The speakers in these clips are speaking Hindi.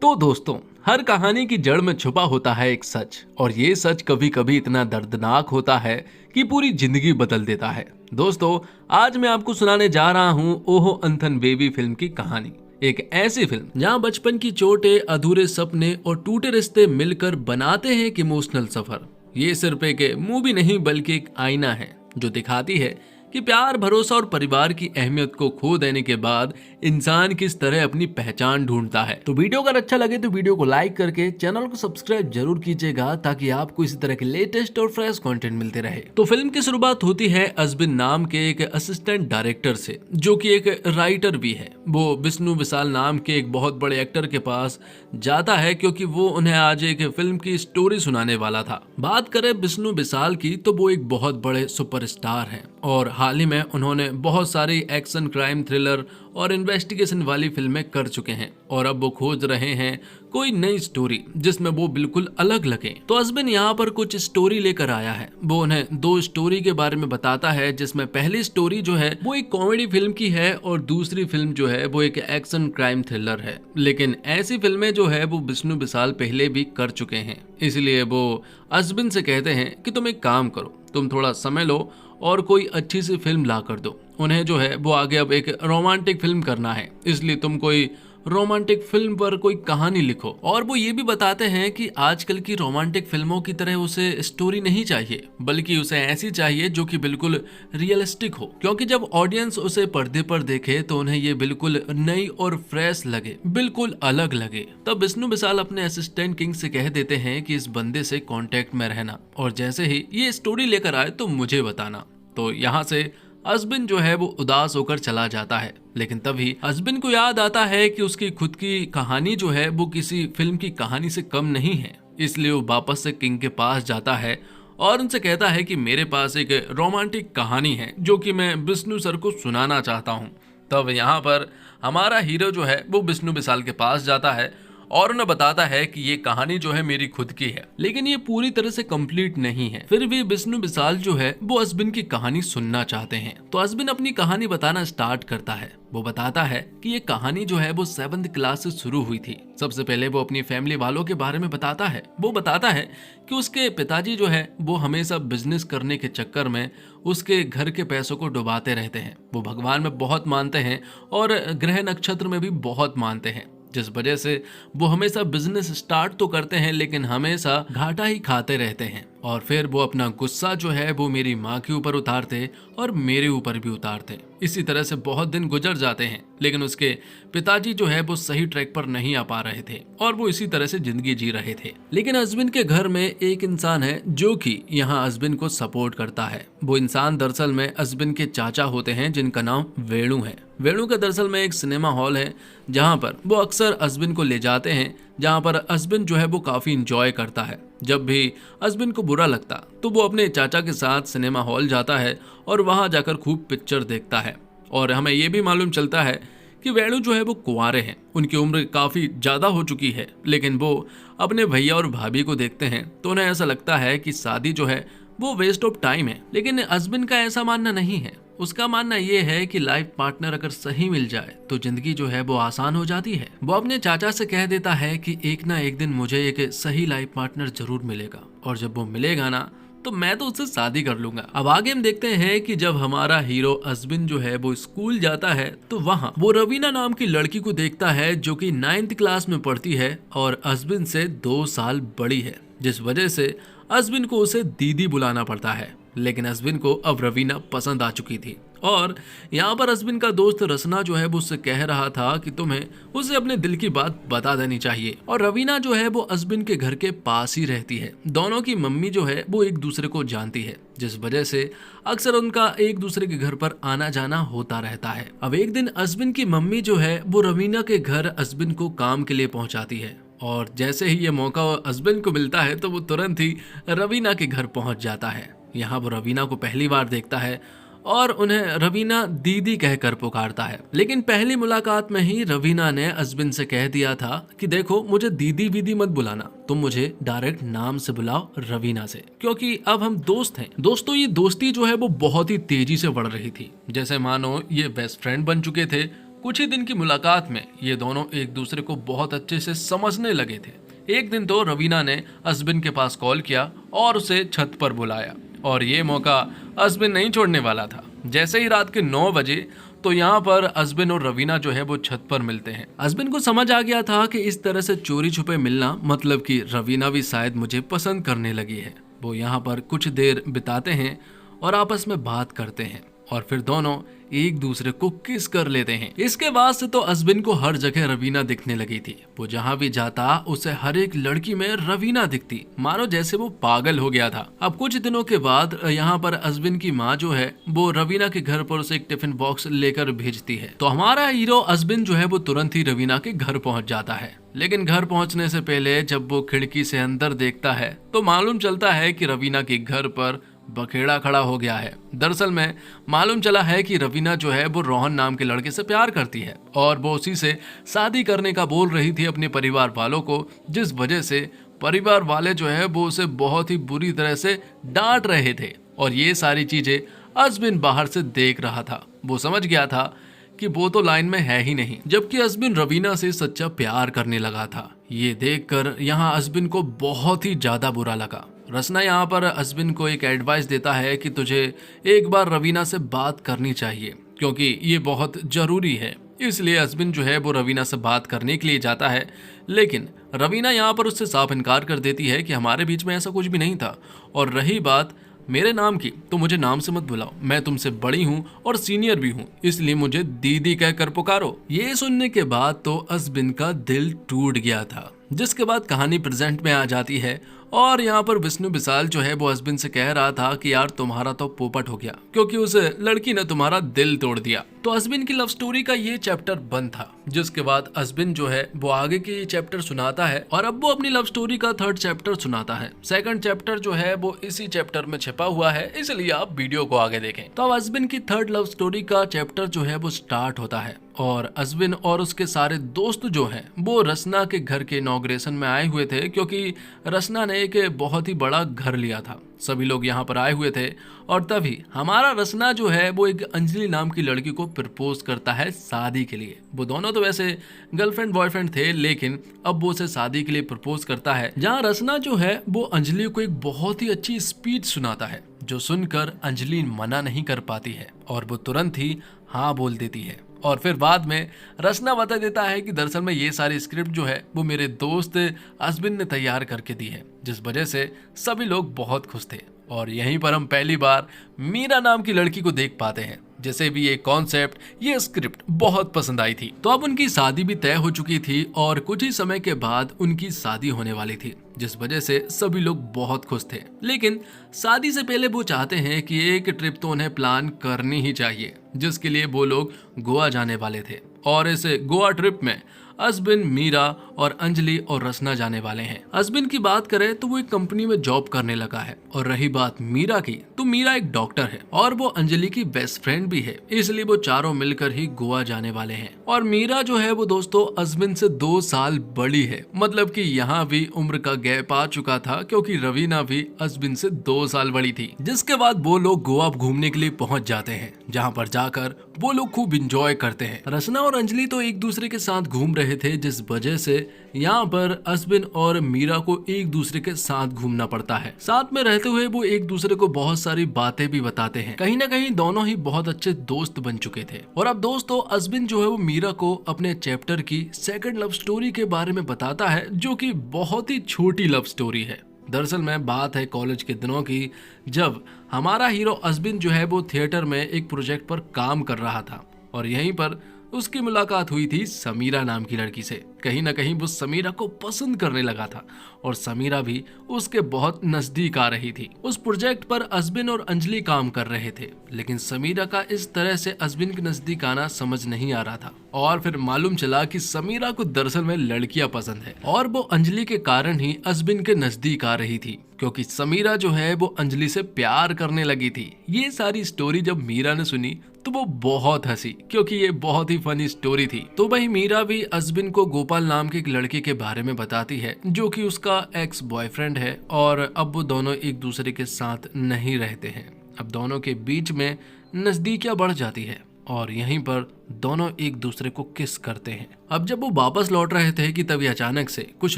तो दोस्तों, हर कहानी की जड़ में छुपा होता है एक सच, और ये सच कभी कभी इतना दर्दनाक होता है कि पूरी जिंदगी बदल देता है। दोस्तों, आज मैं आपको सुनाने जा रहा हूँ ओहो अंथन बेबी फिल्म की कहानी। एक ऐसी फिल्म जहाँ बचपन की चोटें, अधूरे सपने और टूटे रिश्ते मिलकर बनाते हैं एक इमोशनल सफर। ये सिर्फ एक मूवी नहीं बल्कि एक आईना है जो दिखाती है कि प्यार, भरोसा और परिवार की अहमियत को खो देने के बाद इंसान किस तरह अपनी पहचान ढूंढता है। तो वीडियो अगर अच्छा लगे तो वीडियो को लाइक करके चैनल को सब्सक्राइब जरूर कीजिएगा ताकि आपको इसी तरह के लेटेस्ट और फ्रेश कंटेंट मिलते रहे। तो फिल्म की शुरुआत होती है अजबिन नाम के एक असिस्टेंट डायरेक्टर से, जो कि एक राइटर भी है। वो विष्णु विशाल नाम के एक बहुत बड़े एक्टर के पास जाता है क्योंकि वो उन्हें आज एक फिल्म की स्टोरी सुनाने वाला था। बात करें विष्णु विशाल की तो वो एक बहुत बड़े सुपरस्टार हैं और हाल ही में उन्होंने बहुत सारी एक्शन, क्राइम, थ्रिलर और इन्वेस्टिगेशन वाली फिल्में कर चुके हैं और अब वो खोज रहे हैं कोई नई स्टोरी जिसमें वो बिल्कुल अलग लगे। तो अजबिन यहाँ पर कुछ स्टोरी लेकर आया है। वो उन्हें दो स्टोरी के बारे में बताता है, जिसमें पहली स्टोरी जो है वो एक कॉमेडी फिल्म की है और दूसरी फिल्म जो है वो एक एक्शन क्राइम थ्रिलर है। लेकिन ऐसी फिल्में जो है वो विष्णु विशाल पहले भी कर चुके हैं, इसलिए वो अजबिन से कहते हैं कि तुम एक काम करो, तुम थोड़ा समय लो और कोई अच्छी सी फिल्म ला कर दो। उन्हें जो है वो आगे अब एक रोमांटिक फिल्म करना है, इसलिए तुम कोई रोमांटिक फिल्म पर कोई कहानी लिखो। और वो ये भी बताते हैं कि आजकल की रोमांटिक फिल्मों की तरह उसे स्टोरी नहीं चाहिए, बल्कि उसे ऐसी चाहिए जो कि बिल्कुल रियलिस्टिक हो, क्योंकि जब ऑडियंस उसे पर्दे पर देखे तो उन्हें ये बिल्कुल नई और फ्रेश लगे, बिल्कुल अलग लगे। तब विष्णु विशाल अपने असिस्टेंट किंग से कह देते हैं कि इस बंदे से कांटेक्ट में रहना और जैसे ही ये स्टोरी लेकर आए तो मुझे बताना। तो यहाँ से अजबिन जो है वो उदास होकर चला जाता है, लेकिन तभी अजबिन को याद आता है कि उसकी खुद की कहानी जो है वो किसी फिल्म की कहानी से कम नहीं है। इसलिए वो वापस से किंग के पास जाता है और उनसे कहता है कि मेरे पास एक रोमांटिक कहानी है जो कि मैं विष्णु सर को सुनाना चाहता हूँ। तब यहाँ पर हमारा हीरो जो है वो विष्णु विशाल के पास जाता है और उन्हें बताता है कि ये कहानी जो है मेरी खुद की है, लेकिन ये पूरी तरह से कंप्लीट नहीं है। फिर भी विष्णु विशाल जो है वो अजबिन की कहानी सुनना चाहते हैं। तो अजबिन अपनी कहानी बताना स्टार्ट करता है। वो बताता है कि ये कहानी जो है वो 7th क्लास से शुरू हुई थी। सबसे पहले वो अपनी फैमिली वालों के बारे में बताता है। वो बताता है कि उसके पिताजी जो है वो हमेशा बिजनेस करने के चक्कर में उसके घर के पैसों को डुबाते रहते हैं। वो भगवान में बहुत मानते हैं और ग्रह नक्षत्र में भी बहुत मानते हैं, जिस वजह से वो हमेशा बिजनेस स्टार्ट तो करते हैं लेकिन हमेशा घाटा ही खाते रहते हैं। और फिर वो अपना गुस्सा जो है वो मेरी माँ के ऊपर उतारते और मेरे ऊपर भी उतारते। इसी तरह से बहुत दिन गुजर जाते हैं, लेकिन उसके पिताजी जो है वो सही ट्रैक पर नहीं आ पा रहे थे और वो इसी तरह से जिंदगी जी रहे थे। लेकिन अजबिन के घर में एक इंसान है जो कि यहाँ अजबिन को सपोर्ट करता है। वो इंसान दरअसल में अजबिन के चाचा होते हैं, जिनका नाम वेणु है। वेणु का दरअसल में एक सिनेमा हॉल है जहाँ पर वो अक्सर अजबिन को ले जाते हैं, जहाँ पर अजबिन जो है वो काफी इंजॉय करता है। जब भी अजबिन को बुरा लगता तो वो अपने चाचा के साथ सिनेमा हॉल जाता है और वहां जाकर खूब पिक्चर देखता है। और हमें ये भी मालूम चलता है कि वेणु जो है वो कुंवारे हैं, उनकी उम्र काफी ज्यादा हो चुकी है, लेकिन वो अपने भैया और भाभी को देखते हैं तो उन्हें ऐसा लगता है कि शादी जो है वो वेस्ट ऑफ टाइम है। लेकिन अजबिन का ऐसा मानना नहीं है। उसका मानना ये है कि लाइफ पार्टनर अगर सही मिल जाए तो जिंदगी जो है वो आसान हो जाती है। वो अपने चाचा से कह देता है कि एक ना एक दिन मुझे एक सही लाइफ पार्टनर जरूर मिलेगा और जब वो मिलेगा ना तो मैं तो उससे शादी कर लूंगा। अब आगे हम देखते हैं कि जब हमारा हीरो अजबिन जो है वो स्कूल जाता है तो वहाँ वो रवीना नाम की लड़की को देखता है जो कि 9th क्लास में पढ़ती है और अजबिन से 2 साल बड़ी है, जिस वजह से अजबिन को उसे दीदी बुलाना पड़ता है। लेकिन अजबिन को अब रवीना पसंद आ चुकी थी और यहाँ पर अजबिन का दोस्त रसना जो है वो उससे कह रहा था कि तुम्हें उसे अपने दिल की बात बता देनी चाहिए। और रवीना जो है वो अजबिन के घर के पास ही रहती है। दोनों की मम्मी जो है वो एक दूसरे को जानती है, जिस वजह से अक्सर उनका एक दूसरे के घर पर आना जाना होता रहता है। अब एक दिन अजबिन की मम्मी जो है वो रवीना के घर अजबिन को काम के लिए पहुंचाती है और जैसे ही ये मौका अजबिन को मिलता है तो वो तुरंत ही रवीना के घर पहुंच जाता है। यहाँ वो रवीना को पहली बार देखता है और उन्हें रवीना दीदी कहकर पुकारता है। लेकिन पहली मुलाकात में ही रवीना ने अजबिन से कह दिया था कि देखो मुझे दीदी वीदी मत बुलाना, तुम मुझे डायरेक्ट नाम से बुलाओ रवीना से, क्योंकि अब हम दोस्त हैं। दोस्तों ये दोस्ती जो है वो बहुत ही तेजी से बढ़ रही थी, जैसे मानो ये बेस्ट फ्रेंड बन चुके थे। कुछ ही दिन की मुलाकात में ये दोनों एक दूसरे को बहुत अच्छे से समझने लगे थे। एक दिन तो रवीना ने अजबिन के पास कॉल किया और उसे छत पर बुलाया, और ये मौका अजबिन नहीं छोड़ने वाला था। जैसे ही रात के 9 बजे तो यहाँ पर अजबिन और रवीना जो है वो छत पर मिलते हैं। अजबिन को समझ आ गया था कि इस तरह से चोरी छुपे मिलना मतलब कि रवीना भी शायद मुझे पसंद करने लगी है। वो यहाँ पर कुछ देर बिताते हैं और आपस में बात करते हैं, और फिर दोनों एक दूसरे को किस कर लेते हैं। इसके बाद से तो अजबिन को हर जगह रवीना दिखने लगी थी। वो जहाँ भी जाता उसे हर एक लड़की में रवीना दिखती, मानो जैसे वो पागल हो गया था। अब कुछ दिनों के बाद यहाँ पर अजबिन की माँ जो है वो रवीना के घर पर उसे एक टिफिन बॉक्स लेकर भेजती है। तो हमारा हीरो अजबिन जो है वो तुरंत ही रवीना के घर पहुँच जाता है। लेकिन घर पहुँचने से पहले जब वो खिड़की से अंदर देखता है तो मालूम चलता है कि रवीना के घर पर बखेड़ा खड़ा हो गया है। दरअसल में मालूम चला है कि रवीना जो है वो रोहन नाम के लड़के से प्यार करती है, और वो उसी से शादी करने का बोल रही थी अपने परिवार वालों को, जिस वजह से परिवार वाले जो है वो उसे बहुत ही बुरी तरह से डांट रहे थे। और ये सारी चीजें अजबिन बाहर से देख रहा था। वो समझ गया था कि वो तो लाइन में है ही नहीं, जबकि अजबिन रवीना से सच्चा प्यार करने लगा था। ये देखकर यहाँ अजबिन को बहुत ही ज्यादा बुरा लगा। रसना यहाँ पर अजबिन को एक एडवाइस देता है कि तुझे एक बार रवीना से बात करनी चाहिए, क्योंकि ये बहुत जरूरी है। इसलिए अजबिन जो है वो रवीना से बात करने के लिए जाता है, लेकिन रवीना यहाँ पर उससे साफ इनकार कर देती है कि हमारे बीच में ऐसा कुछ भी नहीं था, और रही बात मेरे नाम की तो मुझे नाम से मत बुलाओ, मैं तुमसे बड़ी हूँ और सीनियर भी हूँ, इसलिए मुझे दीदी कहकर पुकारो। ये सुनने के बाद तो अजबिन का दिल टूट गया था। जिसके बाद कहानी प्रेजेंट में आ जाती है, और यहाँ पर विष्णु विशाल जो है वो अजबिन से कह रहा था कि यार तुम्हारा तो पोपट हो गया, क्योंकि उस लड़की ने तुम्हारा दिल तोड़ दिया। तो अजबिन की लव स्टोरी का ये चैप्टर बंद था। जिसके बाद अजबिन जो है वो आगे की चैप्टर सुनाता है, और अब वो अपनी लव स्टोरी का 3rd चैप्टर सुनाता है। 2nd चैप्टर जो है वो इसी चैप्टर में छिपा हुआ है, इसलिए आप वीडियो को आगे देखें। तो अब अजबिन की 3rd लव स्टोरी का चैप्टर जो है वो स्टार्ट होता है, और अजबिन और उसके सारे दोस्त जो हैं वो रसना के घर के इनॉग्रेशन में आए हुए थे, क्योंकि रसना ने एक बहुत ही बड़ा घर लिया था। सभी लोग यहाँ पर आए हुए थे, और तभी हमारा रसना जो है वो एक अंजलि नाम की लड़की को प्रपोज करता है शादी के लिए। वो दोनों तो वैसे गर्लफ्रेंड बॉयफ्रेंड थे, लेकिन अब वो उसे शादी के लिए प्रपोज करता है, जहाँ रसना जो है वो अंजलि को एक बहुत ही अच्छी स्पीच सुनाता है, जो सुनकर अंजलि मना नहीं कर पाती है, और वो तुरंत ही हाँ बोल देती है। और फिर बाद में रसना बता देता है कि दरअसल में ये सारी स्क्रिप्ट जो है वो मेरे दोस्त अजबिन ने तैयार करके दी है, जिस वजह से सभी लोग बहुत खुश थे। और यहीं पर हम पहली बार मीरा नाम की लड़की को देख पाते हैं, जैसे भी ये कॉन्सेप्ट, ये स्क्रिप्ट बहुत पसंद आई थी। तो अब उनकी शादी भी तय हो चुकी थी, और कुछ ही समय के बाद उनकी शादी होने वाली थी, जिस वजह से सभी लोग बहुत खुश थे। लेकिन शादी से पहले वो चाहते हैं कि एक ट्रिप तो उन्हें प्लान करनी ही चाहिए, जिसके लिए वो लोग गोवा जाने वाले थे। और इस गोवा ट्रिप में अजबिन, मीरा और अंजलि और रसना जाने वाले हैं। अजबिन की बात करें तो वो एक कंपनी में जॉब करने लगा है, और रही बात मीरा की, तो मीरा एक डॉक्टर है और वो अंजलि की बेस्ट फ्रेंड भी है, इसलिए वो चारों मिलकर ही गोवा जाने वाले हैं। और मीरा जो है वो दोस्तों अजबिन से 2 साल बड़ी है, मतलब कि यहाँ भी उम्र का गैप आ चुका था, क्योंकि रवीना भी अजबिन से 2 साल बड़ी थी। जिसके बाद वो लोग गोवा घूमने के लिए पहुंच जाते हैं, जहाँ पर जाकर वो लोग खूब इंजॉय करते हैं। रसना और अंजलि तो एक दूसरे के साथ घूम रहे थे, जिस वजह से यहाँ पर अजबिन और मीरा को एक दूसरे के साथ घूमना पड़ता है। साथ में रहते हुए वो एक दूसरे को बहुत सारी बातें भी बताते हैं। कहीं ना कहीं दोनों ही बहुत अच्छे दोस्त बन चुके थे। और अब दोस्तों अजबिन जो है वो मीरा को अपने चैप्टर की 2nd लव स्टोरी के बारे में बताता है, जो कि बहुत ही छोटी लव स्टोरी है। दरअसल में बात है कॉलेज के दिनों की, जब हमारा हीरो अजबिन जो है वो थिएटर में एक प्रोजेक्ट पर काम कर रहा था, और यहीं पर उसकी मुलाकात हुई थी समीरा नाम की लड़की से। कहीं ना कहीं वो समीरा को पसंद करने लगा था, और समीरा भी उसके बहुत नजदीक आ रही थी। उस प्रोजेक्ट पर अजबिन और अंजलि काम कर रहे थे, लेकिन समीरा का इस तरह से अजबिन के नजदीक आना समझ नहीं आ रहा था। और फिर मालूम चला कि समीरा को दरअसल में लड़कियां पसंद है, और वो अंजलि के कारण ही अजबिन के नजदीक आ रही थी, क्योंकि समीरा जो है वो अंजलि से प्यार करने लगी थी। ये सारी स्टोरी जब मीरा ने सुनी तो वो बहुत हंसी, क्योंकि ये बहुत ही फनी स्टोरी थी। तो वही मीरा भी अजबिन को गोपाल नाम के एक लड़के के बारे में बताती है, जो कि उसका एक्स बॉयफ्रेंड है, और अब वो दोनों एक दूसरे के साथ नहीं रहते हैं। अब दोनों के बीच में नजदीकियां बढ़ जाती है, और यहीं पर दोनों एक दूसरे को किस करते हैं। अब जब वो वापस लौट रहे थे कि तभी अचानक से कुछ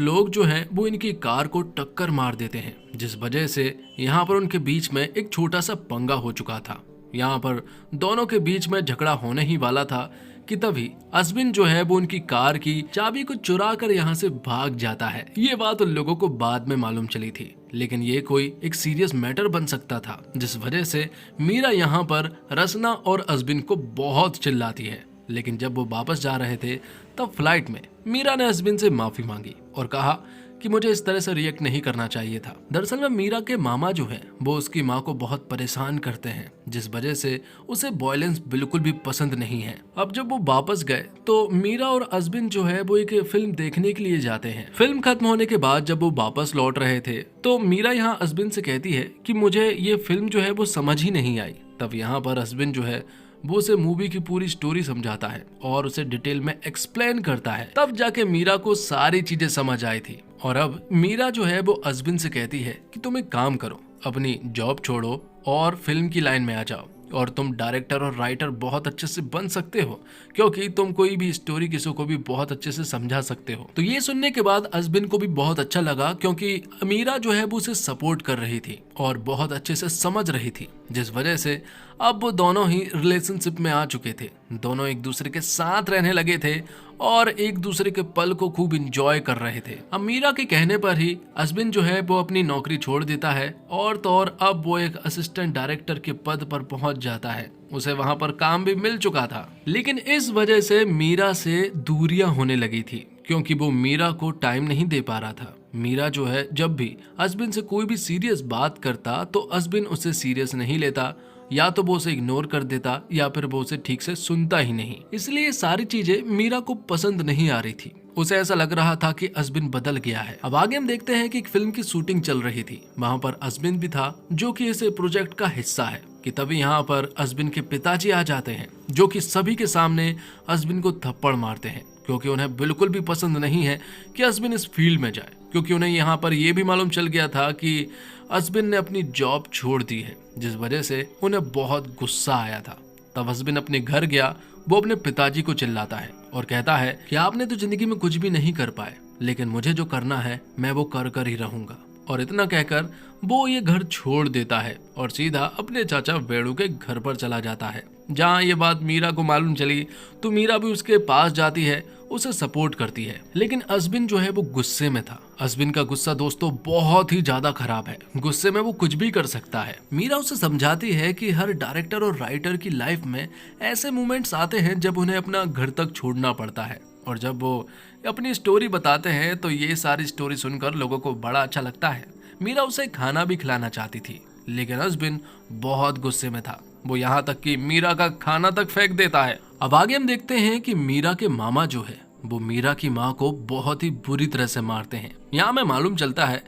लोग जो हैं वो इनकी कार को टक्कर मार देते हैं, जिस वजह से यहाँ पर उनके बीच में एक छोटा सा पंगा हो चुका था। यहाँ पर दोनों के बीच में झगड़ा होने ही वाला था कि तभी अश्विन जो है वो उनकी कार की चाबी को चुरा कर यहाँ से भाग जाता है। ये बात उन लोगों को बाद में मालूम चली थी, लेकिन ये कोई एक सीरियस मैटर बन सकता था, जिस वजह से मीरा यहाँ पर रसना और अश्विन को बहुत चिल्लाती है। लेकिन जब वो वापस जा रहे थे तब फ्लाइट में मीरा ने अश्विन से माफी मांगी और कहा कि मुझे इस तरह से रिएक्ट नहीं करना चाहिए था। दरअसल में मीरा के मामा जो है वो उसकी माँ को बहुत परेशान करते हैं, जिस वजह से उसे वायलेंस बिल्कुल भी पसंद नहीं है। अब जब वो वापस गए तो मीरा और अश्विन जो है वो एक फिल्म देखने के लिए जाते हैं। फिल्म खत्म होने के बाद जब वो वापस लौट रहे थे तो मीरा यहाँ अश्विन से कहती है कि मुझे ये फिल्म जो है वो समझ ही नहीं आई। तब यहाँ पर अश्विन जो है वो उसे मूवी की पूरी स्टोरी समझाता है और उसे डिटेल में एक्सप्लेन करता है। तब जाके मीरा को सारी चीजें समझ आई थी। और अब मीरा जो है वो अश्विन से कहती है कि तुम एक काम करो, अपनी जॉब छोड़ो और फिल्म की लाइन में आ जाओ, और तुम डायरेक्टर और राइटर बहुत अच्छे से बन सकते हो, क्योंकि तुम कोई भी स्टोरी किसी को भी बहुत अच्छे से समझा सकते हो। तो ये सुनने के बाद अश्विन को भी बहुत अच्छा लगा, क्योंकि मीरा जो है वो उसे सपोर्ट कर रही थी और बहुत अच्छे से समझ रही थी, जिस वजह से अब वो दोनों ही रिलेशनशिप में आ चुके थे। दोनों एक दूसरे के साथ रहने लगे थे और एक दूसरे के पल को खूब इंजॉय कर रहे थे। अब मीरा के कहने पर ही अश्विन जो है वो अपनी नौकरी छोड़ देता है और तो और अब वो एक असिस्टेंट डायरेक्टर के पद पर पहुंच जाता है। उसे वहां पर काम भी मिल चुका था, लेकिन इस वजह से मीरा से दूरियां होने लगी थी, क्योंकि वो मीरा को टाइम नहीं दे पा रहा था। मीरा जो है जब भी अश्विन से कोई भी सीरियस बात करता तो अश्विन उसे सीरियस नहीं लेता, या तो वो उसे इग्नोर कर देता या फिर वो उसे ठीक से सुनता ही नहीं। इसलिए ये सारी चीजें मीरा को पसंद नहीं आ रही थी। उसे ऐसा लग रहा था कि अश्विन बदल गया है। अब आगे हम देखते हैं कि एक फिल्म की शूटिंग चल रही थी। वहाँ पर अश्विन भी था, जो कि इस प्रोजेक्ट का हिस्सा है। कि तभी यहाँ पर अश्विन के पिताजी आ जाते हैं, जो कि सभी के सामने अश्विन को थप्पड़ मारते हैं, क्योंकि उन्हें बिल्कुल भी पसंद नहीं है कि अश्विन इस फील्ड में जाए। क्योंकि उन्हें यहाँ पर यह भी मालूम चल गया था कि अश्विन ने अपनी जॉब छोड़ दी है, जिस वजह से उन्हें बहुत गुस्सा आया था। तब अश्विन अपने घर गया। वो अपने पिताजी को चिल्लाता है और कहता है कि आपने तो जिंदगी में कुछ भी नहीं कर पाए, लेकिन मुझे जो करना है मैं वो कर कर ही रहूंगा। और इतना कहकर वो ये घर छोड़ देता है और सीधा अपने चाचा वेणु के घर पर चला जाता है। जहाँ ये बात मीरा को मालूम चली तो मीरा भी उसके पास जाती है, उसे सपोर्ट करती है। लेकिन अश्विन जो है वो गुस्से में था। अश्विन का गुस्सा दोस्तों बहुत ही ज्यादा खराब है। गुस्से में वो कुछ भी कर सकता है। मीरा उसे समझाती है कि हर डायरेक्टर और राइटर की लाइफ में ऐसे मोमेंट्स आते हैं जब उन्हें अपना घर तक छोड़ना पड़ता है, और जब वो अपनी स्टोरी बताते हैं तो ये सारी स्टोरी सुनकर लोगों को बड़ा अच्छा लगता है। मीरा उसे खाना भी खिलाना चाहती थी, लेकिन अश्विन बहुत गुस्से में था। वो यहाँ तक कि मीरा का खाना तक फेंक देता है। अब आगे हम देखते हैं कि मीरा के मामा जो है वो मीरा की माँ को बहुत ही बुरी तरह से मारते हैं। यहाँ में मालूम चलता है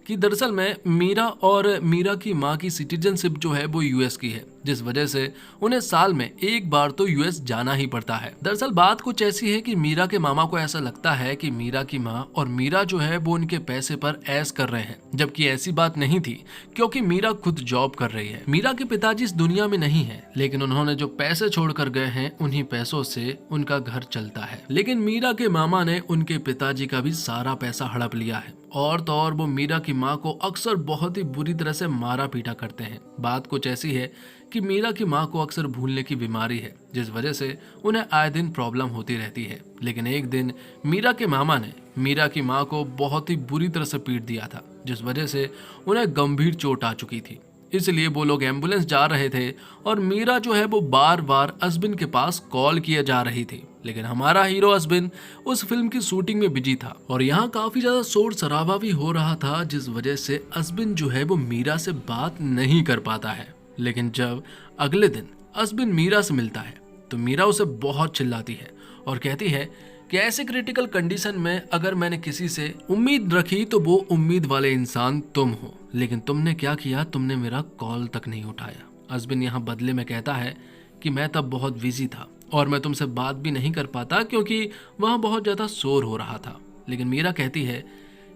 कि दरअसल में मीरा और मीरा की माँ की सिटीजनशिप जो है वो यूएस की है, जिस वजह से उन्हें साल में एक बार तो यूएस जाना ही पड़ता है। दरअसल बात कुछ ऐसी है कि मीरा के मामा को ऐसा लगता है कि मीरा की माँ और मीरा जो है वो उनके पैसे पर ऐश कर रहे हैं, जबकि ऐसी बात नहीं थी, क्योंकि मीरा खुद जॉब कर रही है। मीरा के पिताजी इस दुनिया में नहीं है, लेकिन उन्होंने जो पैसे छोड़ कर गए हैं उन्हीं पैसों से उनका घर चलता है। लेकिन मीरा के मामा ने उनके पिताजी का भी सारा पैसा हड़प लिया है, और तो और वो मीरा की माँ को अक्सर बहुत ही बुरी तरह से मारा पीटा करते हैं। बात कुछ ऐसी है कि मीरा की माँ को अक्सर भूलने की बीमारी है, जिस वजह से उन्हें आए दिन प्रॉब्लम होती रहती है। लेकिन एक दिन मीरा के मामा ने मीरा की माँ को बहुत ही बुरी तरह से पीट दिया था, जिस वजह से उन्हें गंभीर चोट आ चुकी थी। इसलिए वो लोग एम्बुलेंस जा रहे थे और मीरा जो है वो बार बार अश्विन के पास कॉल किए जा रही थी। लेकिन हमारा हीरो अश्विन उस फिल्म की शूटिंग में बिजी था और यहाँ काफी ज्यादा शोर शराबा भी हो रहा था, जिस वजह से अश्विन जो है वो मीरा से बात नहीं कर पाता है। लेकिन जब अगले दिन अश्विन मीरा से मिलता है तो मीरा उसे बहुत चिल्लाती है और कहती है कि ऐसे क्रिटिकल कंडीशन में अगर मैंने किसी से उम्मीद रखी तो वो उम्मीद वाले इंसान तुम हो, लेकिन तुमने क्या किया, तुमने मेरा कॉल तक नहीं उठाया। अश्विन यहाँ बदले में कहता है कि मैं तब बहुत बिजी था और मैं तुमसे बात भी नहीं कर पाता क्योंकि वहाँ बहुत ज़्यादा शोर हो रहा था। लेकिन मीरा कहती है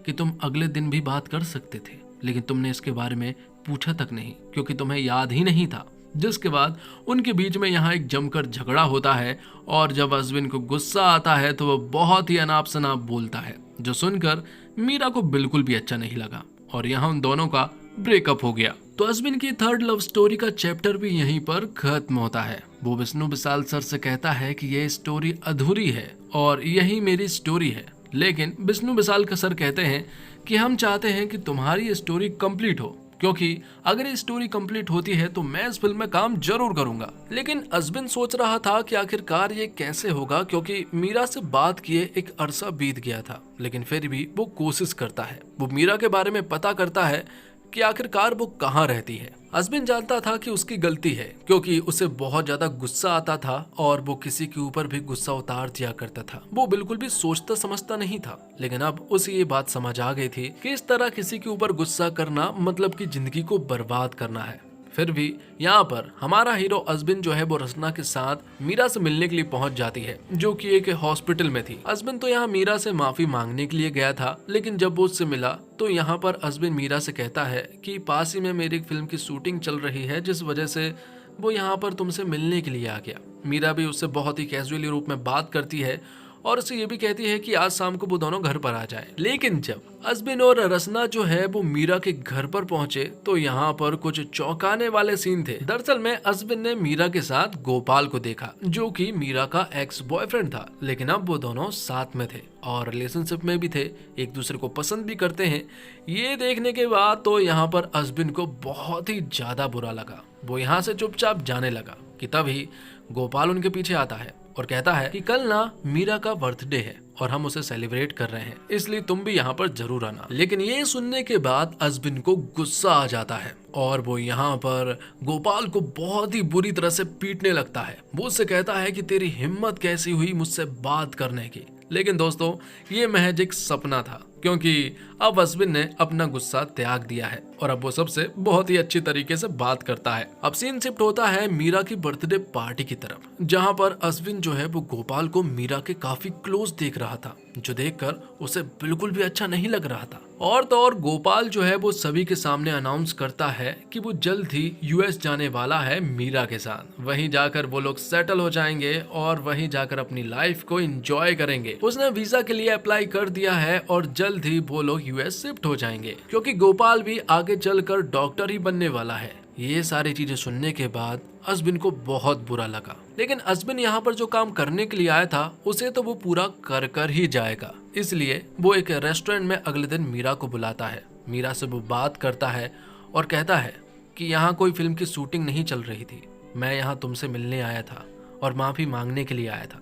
कि तुम अगले दिन भी बात कर सकते थे, लेकिन तुमने इसके बारे में पूछा तक नहीं क्योंकि तुम्हें याद ही नहीं था। जिसके बाद उनके बीच में यहाँ एक जमकर झगड़ा होता है और जब अश्विन को गुस्सा आता है तो वह बहुत ही अनाप शनाप बोलता है, जो सुनकर मीरा को बिल्कुल भी अच्छा नहीं लगा और यहाँ उन दोनों का ब्रेकअप हो गया। तो अश्विन की थर्ड लव स्टोरी का चैप्टर भी यहीं पर खत्म होता है। वो विष्णु विशाल सर से कहता है कि ये स्टोरी अधूरी है और यही मेरी स्टोरी है, लेकिन विष्णु विशाल का सर कहते हैं कि हम चाहते हैं कि तुम्हारी स्टोरी कंप्लीट हो, क्योंकि अगर ये स्टोरी कंप्लीट होती है तो मैं इस फिल्म में काम जरूर करूंगा। लेकिन अश्विन सोच रहा था कि आखिरकार ये कैसे होगा, क्योंकि मीरा से बात किए एक अरसा बीत गया था, लेकिन फिर भी वो कोशिश करता है। वो मीरा के बारे में पता करता है कि आखिरकार वो कहाँ रहती है। अश्विन जानता था कि उसकी गलती है, क्योंकि उसे बहुत ज्यादा गुस्सा आता था और वो किसी के ऊपर भी गुस्सा उतार दिया करता था। वो बिल्कुल भी सोचता समझता नहीं था, लेकिन अब उसे ये बात समझ आ गई थी कि इस तरह किसी के ऊपर गुस्सा करना मतलब कि जिंदगी को बर्बाद करना है। फिर भी यहाँ पर हमारा हीरो अश्विन जो है वो रचना के साथ मीरा से मिलने के लिए पहुंच जाती है, जो कि एक हॉस्पिटल में थी। अश्विन तो यहाँ मीरा से माफी मांगने के लिए गया था, लेकिन जब वो उससे मिला तो यहाँ पर अश्विन मीरा से कहता है कि पास ही में मेरी एक फिल्म की शूटिंग चल रही है, जिस वजह से वो यहाँ पर तुमसे मिलने के लिए आ गया। मीरा भी उससे बहुत ही कैजुअली रूप में बात करती है और उसे ये भी कहती है कि आज शाम को वो दोनों घर पर आ जाए। लेकिन जब अश्विन और रचना जो है वो मीरा के घर पर पहुंचे तो यहाँ पर कुछ चौंकाने वाले सीन थे। दरअसल में अश्विन ने मीरा के साथ गोपाल को देखा, जो कि मीरा का एक्स बॉयफ्रेंड था, लेकिन अब वो दोनों साथ में थे और रिलेशनशिप में भी थे, एक दूसरे को पसंद भी करते हैं। ये देखने के बाद तो यहाँ पर अश्विन को बहुत ही ज्यादा बुरा लगा। वो यहाँ से चुपचाप जाने लगा कि तभी गोपाल उनके पीछे आता है और कहता है कि कल ना मीरा का बर्थडे है और हम उसे सेलिब्रेट कर रहे हैं, इसलिए तुम भी यहाँ पर जरूर आना। लेकिन ये सुनने के बाद अश्विन को गुस्सा आ जाता है और वो यहाँ पर गोपाल को बहुत ही बुरी तरह से पीटने लगता है। वो उससे कहता है कि तेरी हिम्मत कैसी हुई मुझसे बात करने की। लेकिन दोस्तों ये महज एक सपना था, क्योंकि अब अश्विन ने अपना गुस्सा त्याग दिया है और अब वो सबसे बहुत ही अच्छी तरीके से बात करता है। अब सीन शिफ्ट होता है मीरा की बर्थडे पार्टी की तरफ, जहां पर अश्विन जो है वो गोपाल को मीरा के काफी क्लोज देख रहा था, जो देखकर उसे बिल्कुल भी अच्छा नहीं लग रहा था। और तो और गोपाल जो है वो सभी के सामने अनाउंस करता है कि वो जल्द ही यूएस जाने वाला है मीरा के साथ। वहीं जाकर वो लोग सेटल हो जाएंगे और वहीं जाकर अपनी लाइफ को एंजॉय करेंगे। उसने वीजा के लिए अप्लाई कर दिया है और जल्द ही वो लोग यूएस शिफ्ट हो जाएंगे, क्योंकि गोपाल भी आगे चलकर डॉक्टर ही बनने वाला है। ये सारी चीजें सुनने के बाद अश्विन को बहुत बुरा लगा, लेकिन अश्विन यहाँ पर जो काम करने के लिए आया था उसे तो वो पूरा कर कर ही जाएगा। इसलिए वो एक रेस्टोरेंट में अगले दिन मीरा को बुलाता है। मीरा से वो बात करता है और कहता है कि यहाँ कोई फिल्म की शूटिंग नहीं चल रही थी, मैं यहाँ तुमसे मिलने आया था और माफी मांगने के लिए आया था,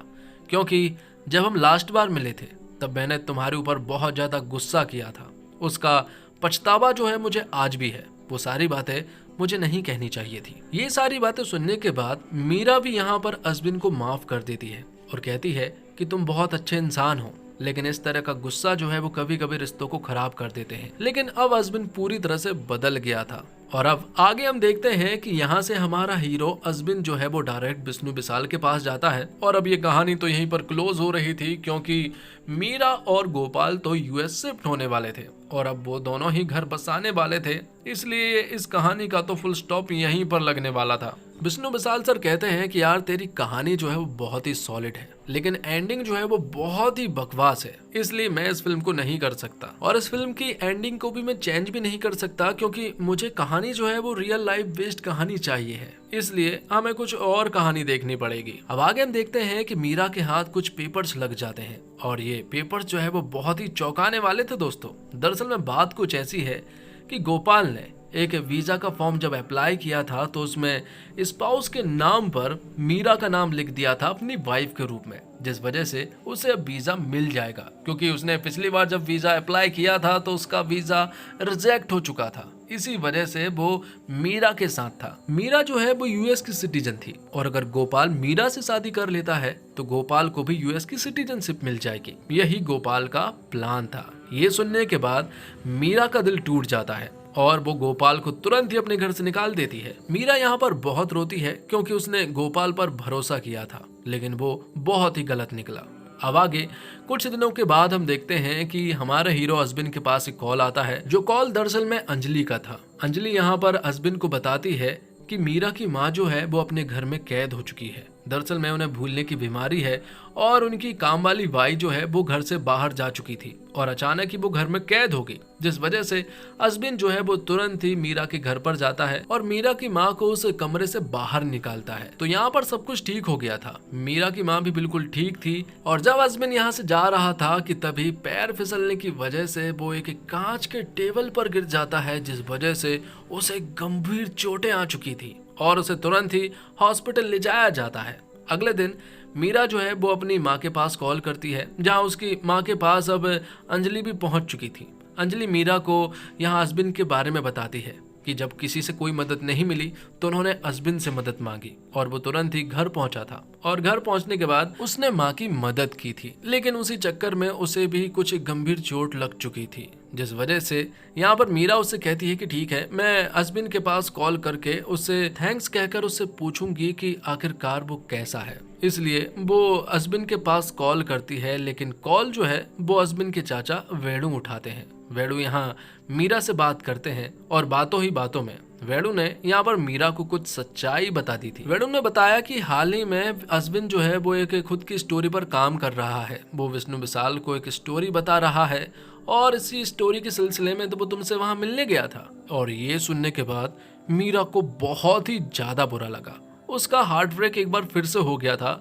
क्योंकि जब हम लास्ट बार मिले थे तब मैंने तुम्हारे ऊपर बहुत ज्यादा गुस्सा किया था। उसका पछतावा जो है मुझे आज भी है। वो सारी बातें मुझे नहीं कहनी चाहिए थी। ये सारी बातें सुनने के बाद मीरा भी यहाँ पर अश्विन को माफ कर देती है और कहती है कि तुम बहुत अच्छे इंसान हो, लेकिन इस तरह का गुस्सा जो है वो कभी कभी रिश्तों को खराब कर देते हैं। लेकिन अब अश्विन पूरी तरह से बदल गया था और अब आगे हम देखते हैं कि यहाँ से हमारा हीरो अश्विन जो है वो डायरेक्ट विष्णु विशाल के पास जाता है। और अब ये कहानी तो यहीं पर क्लोज हो रही थी, क्योंकि मीरा और गोपाल तो यूएस शिफ्ट होने वाले थे और अब वो दोनों ही घर बसाने वाले थे, इसलिए इस कहानी का तो फुल स्टॉप यहीं पर लगने वाला था। विष्णु विशाल सर कहते हैं कि यार तेरी कहानी जो है वो बहुत ही सॉलिड है, लेकिन एंडिंग जो है वो बहुत ही बकवास है, इसलिए मैं इस फिल्म को नहीं कर सकता और इस फिल्म की एंडिंग को भी मैं चेंज भी नहीं कर सकता, क्योंकि मुझे कहानी जो है वो रियल लाइफ बेस्ड कहानी चाहिए है, इसलिए हमें कुछ और कहानी देखनी पड़ेगी। अब आगे हम देखते हैं कि मीरा के हाथ कुछ पेपर्स लग जाते हैं और ये पेपर्स जो है वो बहुत ही चौंकाने वाले थे दोस्तों। दरअसल में बात कुछ ऐसी है कि गोपाल ने एक वीजा का फॉर्म जब अप्लाई किया था तो उसमें स्पाउस के नाम पर मीरा का नाम लिख दिया था अपनी वाइफ के रूप में, जिस वजह से उसे अब वीजा मिल जाएगा, क्योंकि उसने पिछली बार जब वीजा अप्लाई किया था तो उसका वीजा रिजेक्ट हो चुका था। इसी वजह से वो मीरा के साथ था। मीरा जो है वो यूएस की सिटीजन थी और अगर गोपाल मीरा से शादी कर लेता है तो गोपाल को भी यूएस की सिटीजनशिप मिल जाएगी। यही गोपाल का प्लान था। ये सुनने के बाद मीरा का दिल टूट जाता है और वो गोपाल को तुरंत ही अपने घर से निकाल देती है। मीरा यहाँ पर बहुत रोती है, क्योंकि उसने गोपाल पर भरोसा किया था, लेकिन वो बहुत ही गलत निकला। अब आगे कुछ दिनों के बाद हम देखते हैं कि हमारा हीरो अश्विन के पास एक कॉल आता है, जो कॉल दरअसल में अंजलि का था। अंजलि यहाँ पर अश्विन को बताती है कि मीरा की माँ जो है वो अपने घर में कैद हो चुकी है। दरअसल में उन्हें भूलने की बीमारी है और उनकी काम वाली बाई जो है वो घर से बाहर जा चुकी थी और अचानक ही वो घर में कैद हो गई, जिस वजह से अजबिन जो है वो तुरंत ही मीरा के घर पर जाता है और मीरा की माँ को उस कमरे से बाहर निकालता है। तो यहाँ पर सब कुछ ठीक हो गया था, मीरा की माँ भी बिल्कुल ठीक थी। और जब अजबिन यहाँ से जा रहा था कि तभी पैर फिसलने की वजह से वो एक कांच के टेबल पर गिर जाता है, जिस वजह से उसे गंभीर चोटें आ चुकी थी और उसे तुरंत ही हॉस्पिटल ले जाया जाता है। अगले दिन मीरा जो है वो अपनी माँ के पास कॉल करती है, जहाँ उसकी माँ के पास अब अंजलि भी पहुंच चुकी थी। अंजलि मीरा को यहाँ अजबिन के बारे में बताती है कि जब किसी से कोई मदद नहीं मिली तो उन्होंने अजबिन से मदद मांगी और वो तुरंत ही घर पहुंचा था और घर पहुंचने के बाद उसने माँ की मदद की थी, लेकिन उसी चक्कर में उसे भी कुछ गंभीर चोट लग चुकी थी, जिस वजह से यहाँ पर मीरा उससे कहती है कि ठीक है, मैं अजबिन के पास कॉल करके उससे थैंक्स कहकर उससे पूछूंगी कि आखिरकार वो कैसा है। इसलिए वो अजबिन के पास कॉल करती है, लेकिन कॉल जो है वो अजबिन के चाचा वेणु उठाते हैं। वेणु यहाँ मीरा से बात करते हैं और बातों ही बातों में वेणु ने यहाँ पर मीरा को कुछ सच्चाई बता दी थी। वेणु ने बताया कि हाल ही में अजबिन जो है वो एक खुद की स्टोरी पर काम कर रहा है। वो विष्णु विशाल को एक स्टोरी बता रहा है और इसी स्टोरी के सिलसिले में तो वो तुमसे वहां मिलने गया था। और ये सुनने के बाद मीरा को बहुत ही ज्यादा बुरा लगा। उसका हार्ट ब्रेक एक बार फिर से हो गया था,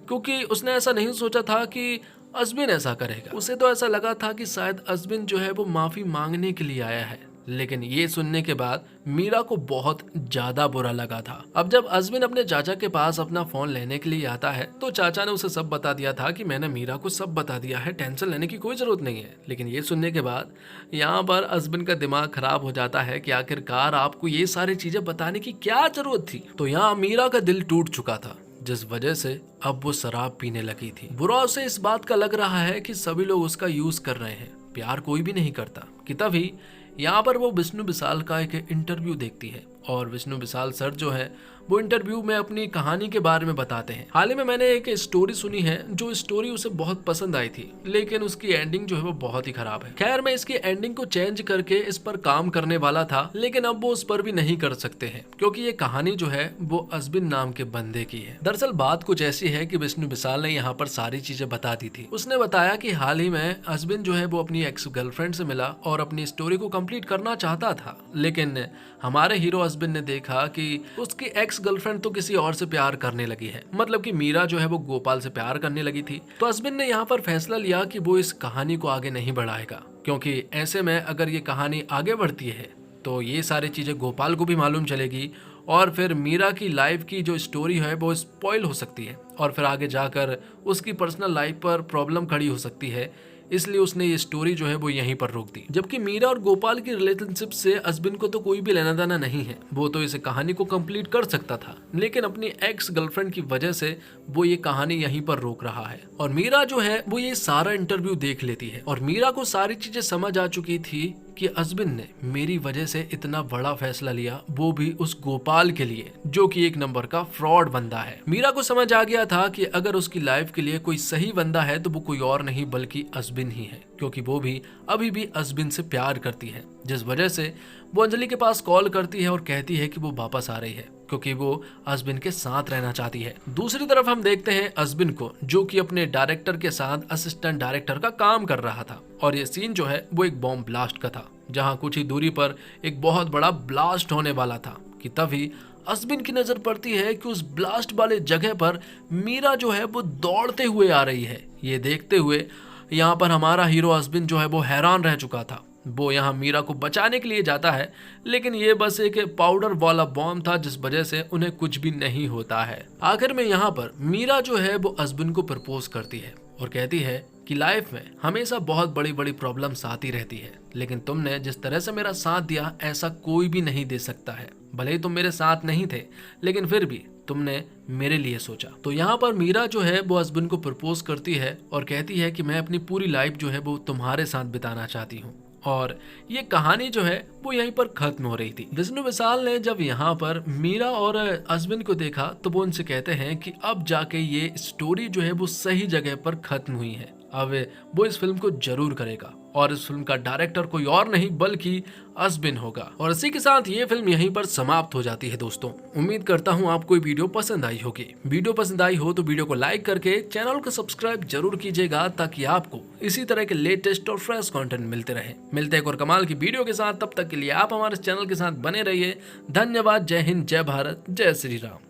क्योंकि उसने ऐसा नहीं सोचा था कि अजबिन ऐसा करेगा। उसे तो ऐसा लगा था कि शायद अजबिन जो है वो माफी मांगने के लिए आया है, लेकिन ये सुनने के बाद मीरा को बहुत ज्यादा बुरा लगा था। अब जब अजबिन अपने चाचा के पास अपना फोन लेने के लिए आता है तो चाचा ने उसे सब बता दिया था कि मैंने मीरा को सब बता दिया है, टेंशन लेने की कोई जरूरत नहीं है। लेकिन ये सुनने के बाद यहाँ पर अजबिन का दिमाग खराब हो जाता है कि आखिरकार आपको ये सारी चीजें बताने की क्या जरूरत थी। तो यहाँ मीरा का दिल टूट चुका था, जिस वजह से अब वो शराब पीने लगी थी। बुरा उसे इस बात का लग रहा है कि सभी लोग उसका यूज कर रहे हैं, प्यार कोई भी नहीं करता। कि तभी यहाँ पर वो विष्णु विशाल का एक इंटरव्यू देखती है और विष्णु विशाल सर जो है वो इंटरव्यू में अपनी कहानी के बारे में बताते हैं। हाल ही में मैंने एक स्टोरी सुनी है, जो स्टोरी उसे बहुत पसंद आई थी, लेकिन उसकी एंडिंग जो है वो बहुत ही खराब है। खैर, मैं इसकी एंडिंग को चेंज करके इस पर काम करने वाला था, लेकिन अब वो उस पर भी नहीं कर सकते हैं, क्योंकि ये कहानी जो है वो अजबिन नाम के बंदे की है। दरअसल बात कुछ ऐसी है कि विष्णु विशाल ने यहाँ पर सारी चीजें बता दी थी। उसने बताया कि हाल ही में अजबिन जो है वो अपनी एक्स गर्लफ्रेंड से मिला और अपनी स्टोरी को कंप्लीट करना चाहता था, लेकिन हमारे हीरो अजबिन ने देखा कि उसकी एक्स गर्लफ्रेंड तो किसी और से प्यार करने लगी है, मतलब कि मीरा जो है वो गोपाल से प्यार करने लगी थी। तो अजबिन ने यहाँ पर फैसला लिया कि वो इस कहानी को आगे नहीं बढ़ाएगा, क्योंकि ऐसे में अगर ये कहानी आगे बढ़ती है तो ये सारी चीजें गोपाल को भी मालूम चलेगी और फिर मीरा की लाइफ की जो स्टोरी है वो स्पॉइल हो सकती है और फिर आगे जाकर उसकी पर्सनल लाइफ पर प्रॉब्लम खड़ी हो सकती है। इसलिए उसने ये स्टोरी जो है वो यहीं पर रोक दी। जबकि मीरा और गोपाल की रिलेशनशिप से अजबिन को तो कोई भी लेना देना नहीं है, वो तो इस कहानी को कंप्लीट कर सकता था, लेकिन अपनी एक्स गर्लफ्रेंड की वजह से वो ये कहानी यहीं पर रोक रहा है। और मीरा जो है वो ये सारा इंटरव्यू देख लेती है और मीरा को सारी चीजें समझ आ चुकी थी कि अजबिन ने मेरी वजह से इतना बड़ा फैसला लिया, वो भी उस गोपाल के लिए, जो कि एक नंबर का फ्रॉड बंदा है। मीरा को समझ आ गया था कि अगर उसकी लाइफ के लिए कोई सही बंदा है तो वो कोई और नहीं बल्कि अजबिन ही है, क्योंकि वो भी अभी भी अजबिन से प्यार करती है, जिस वजह से वो अंजलि के पास कॉल करती है और कहती है कि वो वापस आ रही है, क्योंकि वो अजबिन के साथ रहना चाहती है। दूसरी तरफ हम देखते हैं अजबिन को, जो कि अपने डायरेक्टर के साथ असिस्टेंट डायरेक्टर का काम कर रहा था और ये सीन जो है वो एक बॉम्ब ब्लास्ट का था, जहां कुछ ही दूरी पर एक बहुत बड़ा ब्लास्ट होने वाला था। कि तभी अजबिन की नजर पड़ती है कि उस ब्लास्ट वाले जगह पर मीरा जो है वो दौड़ते हुए आ रही है। ये देखते हुए यहाँ पर हमारा हीरो अजबिन जो है वो हैरान रह चुका था। वो यहाँ मीरा को बचाने के लिए जाता है, लेकिन ये बस एक पाउडर वाला बॉम्ब था, जिस वजह से उन्हें कुछ भी नहीं होता है। आखिर में यहाँ पर मीरा जो है वो अजबिन को प्रपोज करती है और कहती है कि लाइफ में हमेशा बहुत बड़ी बड़ी प्रॉब्लम्स आती रहती है, लेकिन तुमने जिस तरह से मेरा साथ दिया ऐसा कोई भी नहीं दे सकता है। भले ही तुम मेरे साथ नहीं थे, लेकिन फिर भी तुमने मेरे लिए सोचा। तो यहाँ पर मीरा जो है वो अजबिन को प्रपोज करती है और कहती है कि मैं अपनी पूरी लाइफ जो है वो तुम्हारे साथ बिताना चाहती हूँ। और ये कहानी जो है वो यहीं पर खत्म हो रही थी। विष्णु विशाल ने जब यहाँ पर मीरा और अजबिन को देखा तो वो उनसे कहते हैं कि अब जाके ये स्टोरी जो है वो सही जगह पर खत्म हुई है। अब वो इस फिल्म को जरूर करेगा और इस फिल्म का डायरेक्टर कोई और नहीं बल्कि असबिन होगा। और इसी के साथ ये फिल्म यहीं पर समाप्त हो जाती है। दोस्तों, उम्मीद करता हूँ आपको ये वीडियो पसंद आई होगी। वीडियो पसंद आई हो तो वीडियो को लाइक करके चैनल को सब्सक्राइब जरूर कीजिएगा ताकि आपको इसी तरह के लेटेस्ट और फ्रेश कंटेंट मिलते रहे। मिलते हैं एक और कमाल की वीडियो के साथ, तब तक के लिए आप हमारे चैनल के साथ बने रहिए। धन्यवाद। जय हिंद, जय भारत, जय श्री राम।